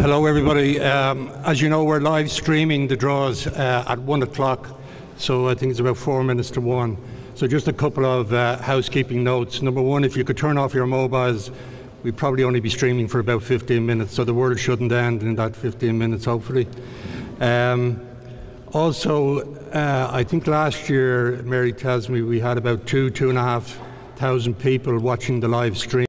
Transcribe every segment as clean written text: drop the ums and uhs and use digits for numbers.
Hello everybody. As you know, we're live streaming the draws at 1 o'clock, so I think it's about 4 minutes to 1. So just a couple of housekeeping notes. Number one, if you could turn off your mobiles, we'd probably only be streaming for about 15 minutes, so the world shouldn't end in that 15 minutes, hopefully. Also, I think last year, Mary tells me, we had about 2,500 people watching the live stream.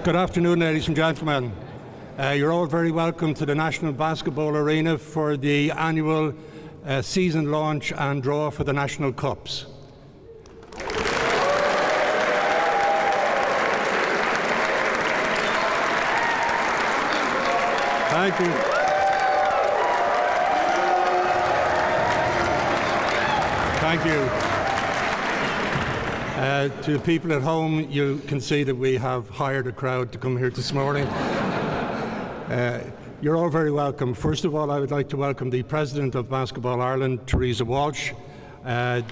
Good afternoon, ladies and gentlemen. You're all very welcome to the National Basketball Arena for the annual season launch and draw for the National Cups. Thank you. Thank you. To people at home, you can see that we have hired a crowd to come here this morning. You're all very welcome. First of all, I would like to welcome the President of Basketball Ireland, Teresa Walsh, and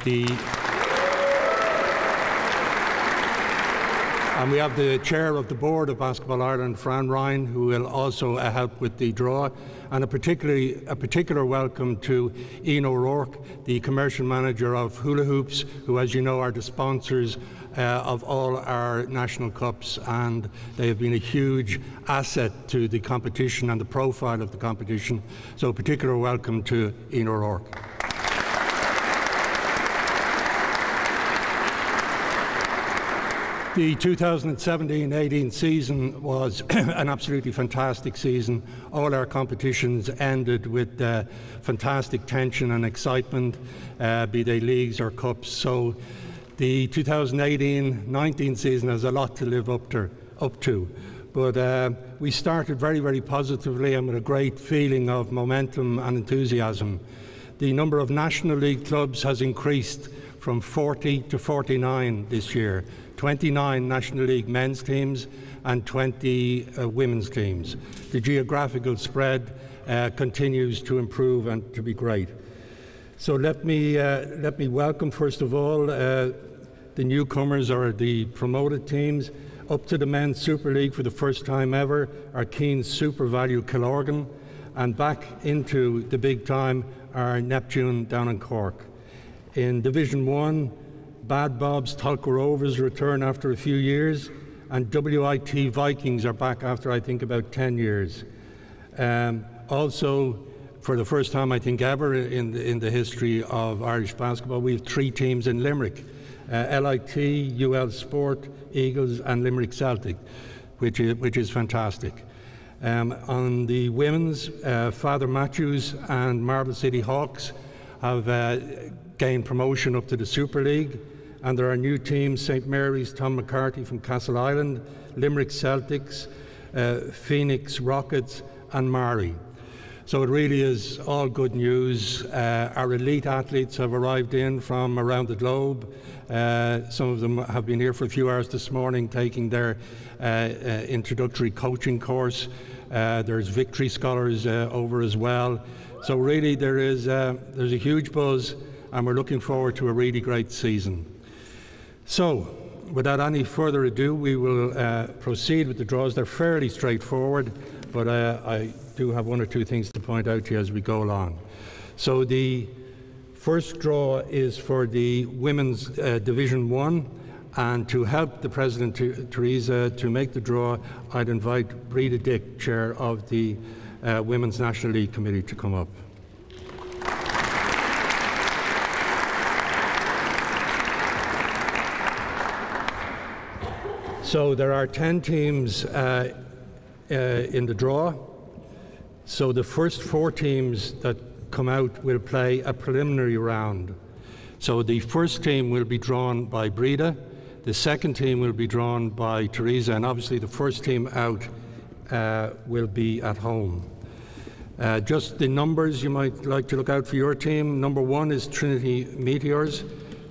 we have the Chair of the Board of Basketball Ireland, Fran Ryan, who will also help with the draw, and a particular welcome to Ian O'Rourke, the Commercial Manager of Hula Hoops, who, as you know, are the sponsors of all our national cups, and they have been a huge asset to the competition and the profile of the competition. So a particular welcome to Ian O'Rourke. The 2017-18 season was an absolutely fantastic season. All our competitions ended with fantastic tension and excitement, be they leagues or cups. So the 2018-19 season has a lot to live up to. But we started very, very positively and with a great feeling of momentum and enthusiasm. The number of National League clubs has increased from 40 to 49 this year. 29 National League men's teams and 20 women's teams. The geographical spread continues to improve and to be great. So let me welcome, first of all, the newcomers or the promoted teams up to the Men's Super League for the first time ever, our Keen Super Value Killorgan, and back into the big time, our Neptune down in Cork. In Division 1, Bad Bob's Tulka Rovers return after a few years, and WIT Vikings are back after, I think, about 10 years. Also, for the first time, I think, ever in the history of Irish basketball, we have 3 teams in Limerick, LIT, UL Sport, Eagles, and Limerick Celtic, which is fantastic. On the women's, Father Matthews and Marble City Hawks have gained promotion up to the Super League. And there are new teams, St Mary's, Tom McCarthy from Castle Island, Limerick Celtics, Phoenix Rockets and Mari. So it really is all good news. Our elite athletes have arrived in from around the globe. Some of them have been here for a few hours this morning taking their introductory coaching course. There's victory scholars over as well. So really there's a huge buzz, and we're looking forward to a really great season. So without any further ado, we will proceed with the draws. They're fairly straightforward, but I do have one or two things to point out to you as we go along. So the first draw is for the Women's Division 1, and to help the President, Teresa, to make the draw, I'd invite Breda Dick, Chair of the Women's National League Committee, to come up. So there are 10 teams in the draw. So the first 4 teams that come out will play a preliminary round. So the first team will be drawn by Breda, the second team will be drawn by Teresa, and obviously the first team out will be at home. Just the numbers you might like to look out for your team. Number 1 is Trinity Meteors,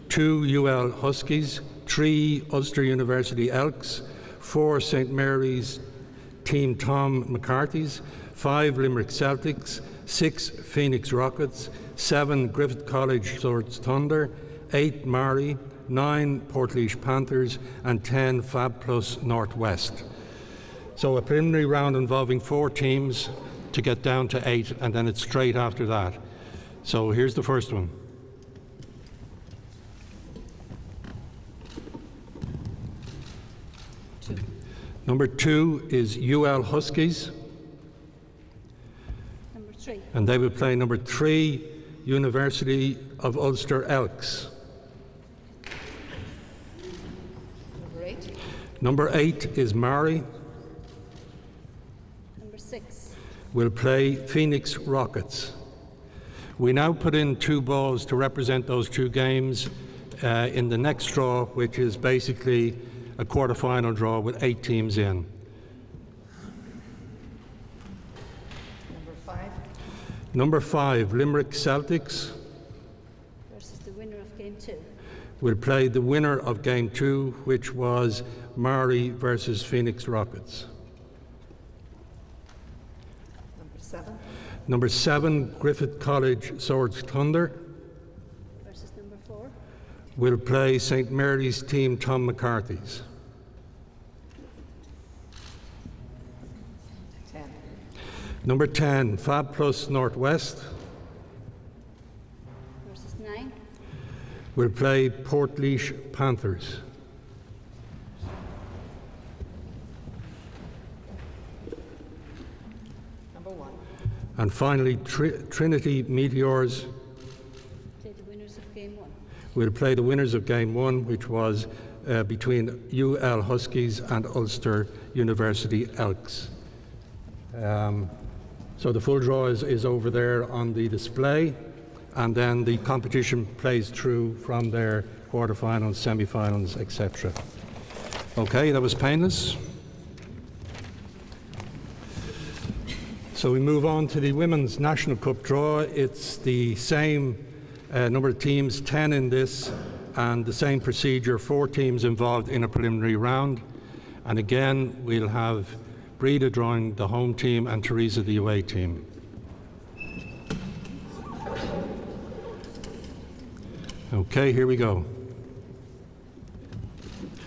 2 UL Huskies, 3 Ulster University Elks, 4 St Mary's Team Tom McCarthy's, 5 Limerick Celtics, 6 Phoenix Rockets, 7 Griffith College Swords Thunder, 8 Mari, 9 Portlaoise Panthers, and 10 Fab Plus Northwest. So a preliminary round involving 4 teams to get down to 8, and then it's straight after that. So here's the first one. Number 2 is UL Huskies. Number 3. And they will play number 3, University of Ulster Elks. Number 8. Number 8 is Mari. Number 6. Will play Phoenix Rockets. We now put in 2 balls to represent those 2 games in the next draw, which is basically a quarter-final draw with 8 teams in. Number 5. Number 5, Limerick Celtics. Versus the winner of game 2. Will play the winner of game 2, which was Mari versus Phoenix Rockets. Number 7. Number 7, Griffith College Swords Thunder. Versus number 4. Will play St Mary's Team Tom McCarthy's. 10. Number 10, Fab Plus Northwest. Versus 9. Will play Portlaoise Panthers. Number 1. And finally, Trinity Meteors Play the winners of game 1. will play the winners of game 1, which was between UL Huskies and Ulster University Elks. So the full draw is over there on the display, and then the competition plays through from there, quarterfinals, semi-finals, etc. Okay, that was painless. So we move on to the Women's National Cup draw. It's the same number of teams, 10 in this, and the same procedure, 4 teams involved in a preliminary round. And again, we'll have Breda drawing the home team and Teresa the away team. Okay, here we go.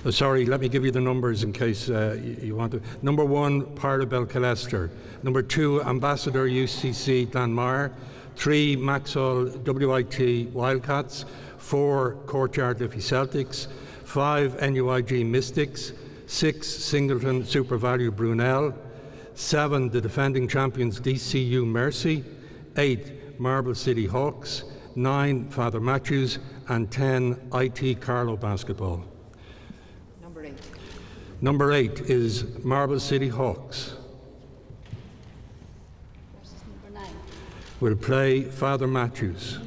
Oh, sorry, let me give you the numbers in case you want to. Number 1, Parla Belcalester. Number 2, Ambassador UCC Glanmire. 3, Maxwell WIT Wildcats. 4, Courtyard Liffey Celtics. 5, NUIG Mystics. 6, Singleton Super Value Brunel. 7, the defending champions DCU Mercy. 8, Marble City Hawks. 9, Father Matthews. And 10, IT Carlow Basketball. Number 8. Number 8 is Marble City Hawks. Versus number 9. Will play Father Matthews.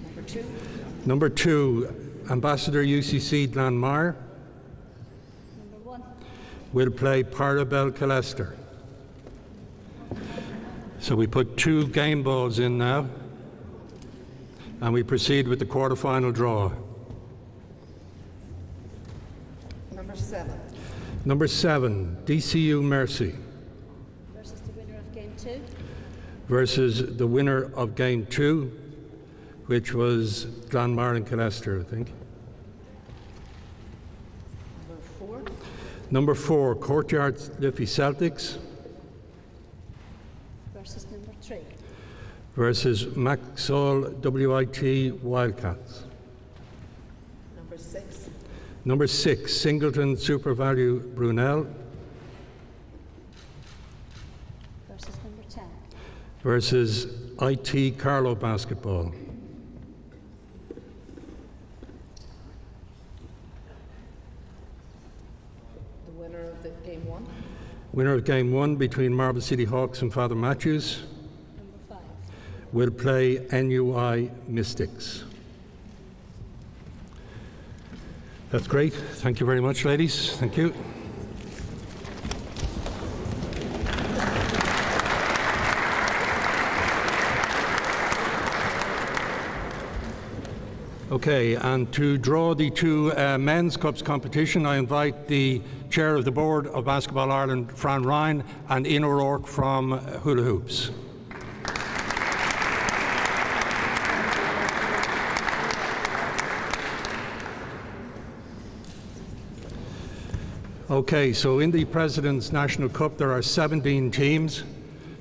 Number 2. Number 2, Ambassador UCC Glanmire. Number 1. will play Parabel Killester. So we put 2 game balls in now, and we proceed with the quarter-final draw. Number 7. Number 7, DCU Mercy Versus the winner of game 2. versus the winner of game 2, which was Glanmar and Killester, I think. Number 4. Number 4, Courtyard Liffey Celtics Versus number 3. versus Maxall WIT Wildcats. Number 6. Number 6, Singleton Super Value Brunel Versus number 10. versus IT Carlow Basketball. The winner of the game 1. Winner of game 1 between Marble City Hawks and Father Matthews Number 5. will play NUI Mystics. That's great. Thank you very much, ladies. Thank you. Okay, and to draw the 2 men's cups competition, I invite the chair of the board of Basketball Ireland, Fran Ryan, and Ian O'Rourke from Hula Hoops. Okay, so in the President's National Cup there are 17 teams,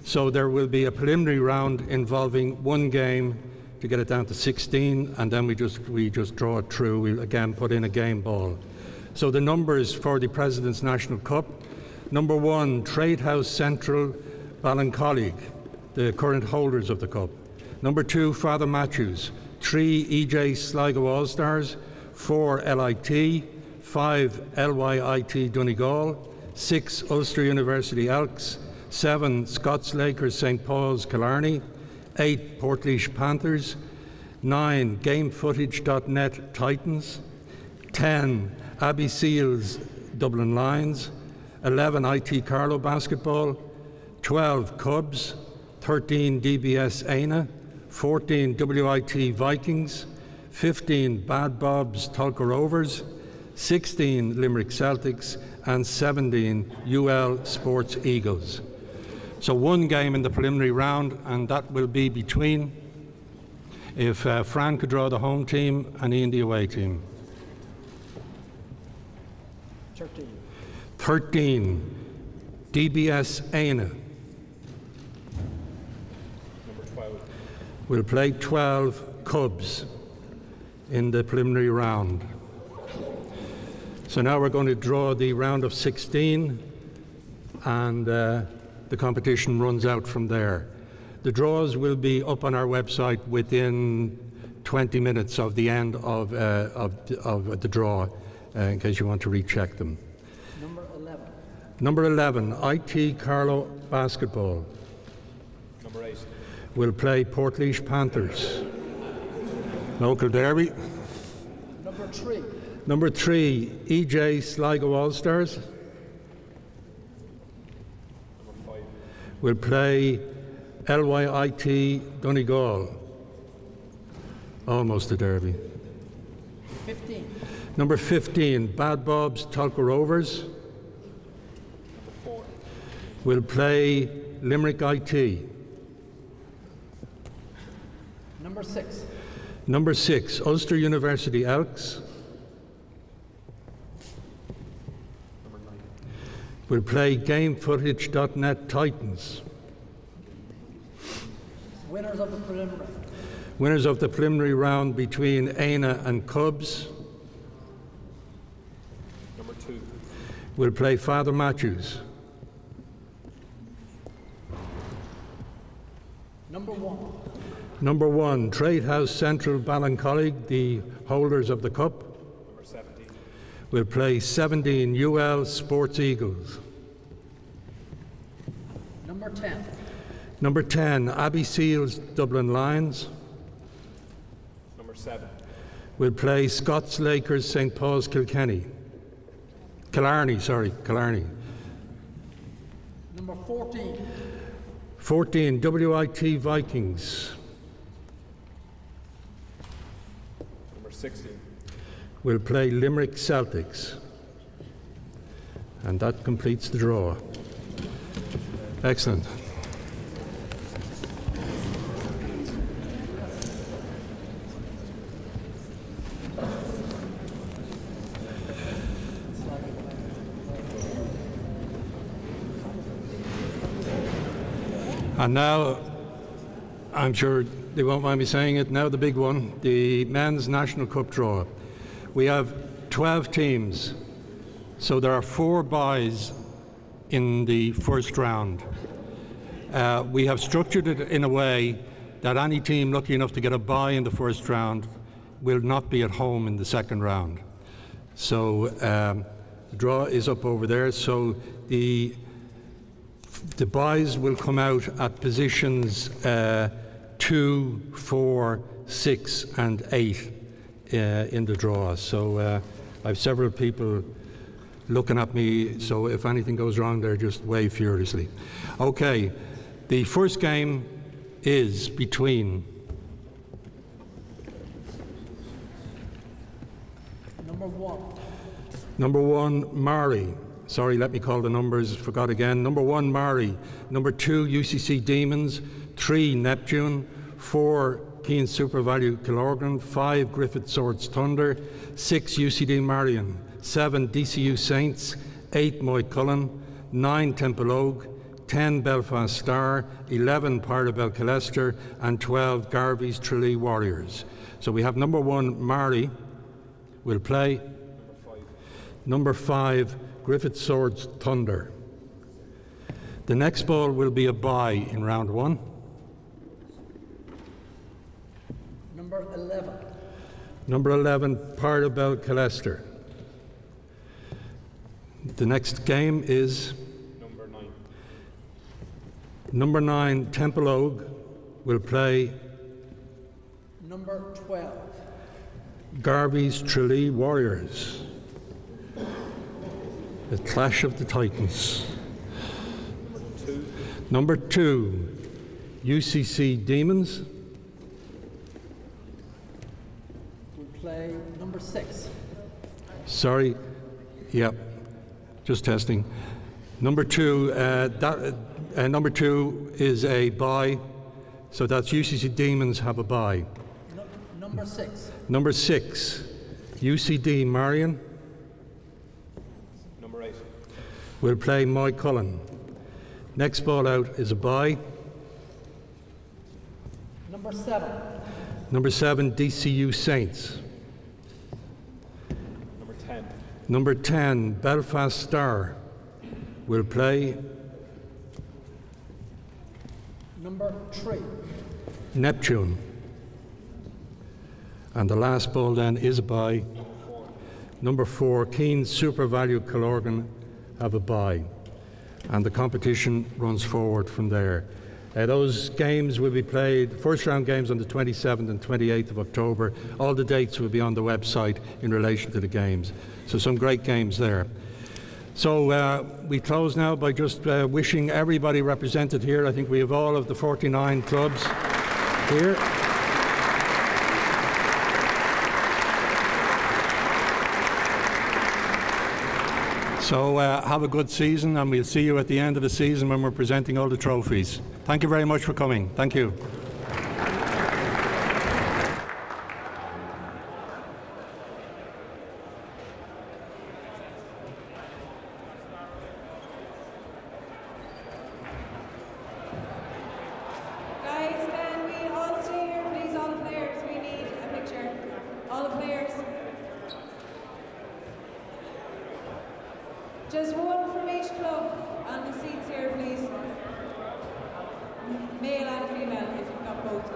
so there will be a preliminary round involving 1 game to get it down to 16, and then we just draw it through. We'll again put in a game ball. So the numbers for the President's National Cup: number 1, Trade House Central Ballincollig, the current holders of the cup. Number 2, Father Matthews. 3, EJ Sligo All Stars. 4, LIT. 5, LYIT Donegal. 6, Ulster University Elks. 7, Scots Lakers St Paul's Killarney. 8, Portlaoise Panthers. 9, GameFootage.net Titans. 10, Abbey Seals Dublin Lions. 11, IT Carlow Basketball. 12, Cubs. 13, DBS Aina. 14, WIT Vikings. 15, Bad Bob's Tulka Rovers. 16, Limerick Celtics. And 17, UL Sports Eagles. So 1 game in the preliminary round, and that will be between, if Fran could draw the home team and Ian the away team. 13, DBS Aina. Number 12. Will play 12 Cubs in the preliminary round. So now we're going to draw the round of 16, and the competition runs out from there. The draws will be up on our website within 20 minutes of the end of the draw, in case you want to recheck them. Number 11. Number 11, IT Carlow Basketball. Number 8. Will play Portlaoise Panthers. Local derby. Number 3. Number 3, EJ Sligo All Stars. Number 5. Will play LYIT Donegal. Almost a derby. 15. Number 15, Bad Bob's Tulka Rovers. Number 4. Will play Limerick IT. Number 6. Number 6, Ulster University Elks. Number 9. Will play GameFootage.net Titans. Winners of the preliminary. Winners of the preliminary round between Aina and Cubs Number 2. will play Father Matthews. Number 1. Number 1, Trade House Central Ballincollig, the holders of the cup, Number 17. will play 17 UL Sports Eagles. Number 10. Number 10, Abbey Seals Dublin Lions, Number 7. will play Scots Lakers St Paul's Killarney. Number 14. 14, WIT Vikings Number 16. will play Limerick Celtics. And that completes the draw. Excellent. And now, I'm sure they won't mind me saying it, now the big one, the Men's National Cup draw. We have 12 teams, so there are 4 byes in the first round. We have structured it in a way that any team lucky enough to get a bye in the first round will not be at home in the second round. So the draw is up over there, so the byes will come out at positions 2, 4, 6 and 8 in the draw. So I have several people looking at me, so if anything goes wrong there, just wave furiously. Okay, the first game is between Number 1, Mari. Sorry, let me call the numbers, forgot again. Number 1, Mari. Number 2, UCC Demons. 3, Neptune. 4, Keane Super Value Killorglin. 5, Griffith Swords Thunder. 6, UCD Marion. 7, DCU Saints. 8, Moycullen. 9, Temple Oak. 10, Belfast Star. 11, Parabel Killester. And 12, Garvey's Tralee Warriors. So we have number 1, Mari will play. Number 5, Griffith Swords Thunder. The next ball will be a bye in round 1. Number 11. Number 11, Parabel Killester. The next game is Number 9. Number 9, Temple Oak will play Number 12. Garvey's Tralee Warriors. The Clash of the Titans. Number 2, UCC Demons. We'll play number 6. Sorry, yep, just testing. Number 2, number 2 is a bye, so that's UCC Demons have a bye. Number 6. Number 6, UCD Marion Number 8. will play Moycullen. Next ball out is a bye. Number 7. Number 7, DCU Saints. Number 10. Number 10, Belfast Star will play Number 3. Neptune. And the last ball then is a bye. Number 4, Keane Super Value Killorglin have a bye. And the competition runs forward from there. Those games will be played, first round games on the 27th and 28th of October. All the dates will be on the website in relation to the games. So some great games there. So we close now by just wishing everybody represented here. I think we have all of the 49 clubs here. So have a good season, and we'll see you at the end of the season when we're presenting all the trophies. Thank you very much for coming. Thank you. Guys, can we all stay here, please? All the players, we need a picture. All the players. Just one from each club on the seats here, please. Male and female, if you've got both.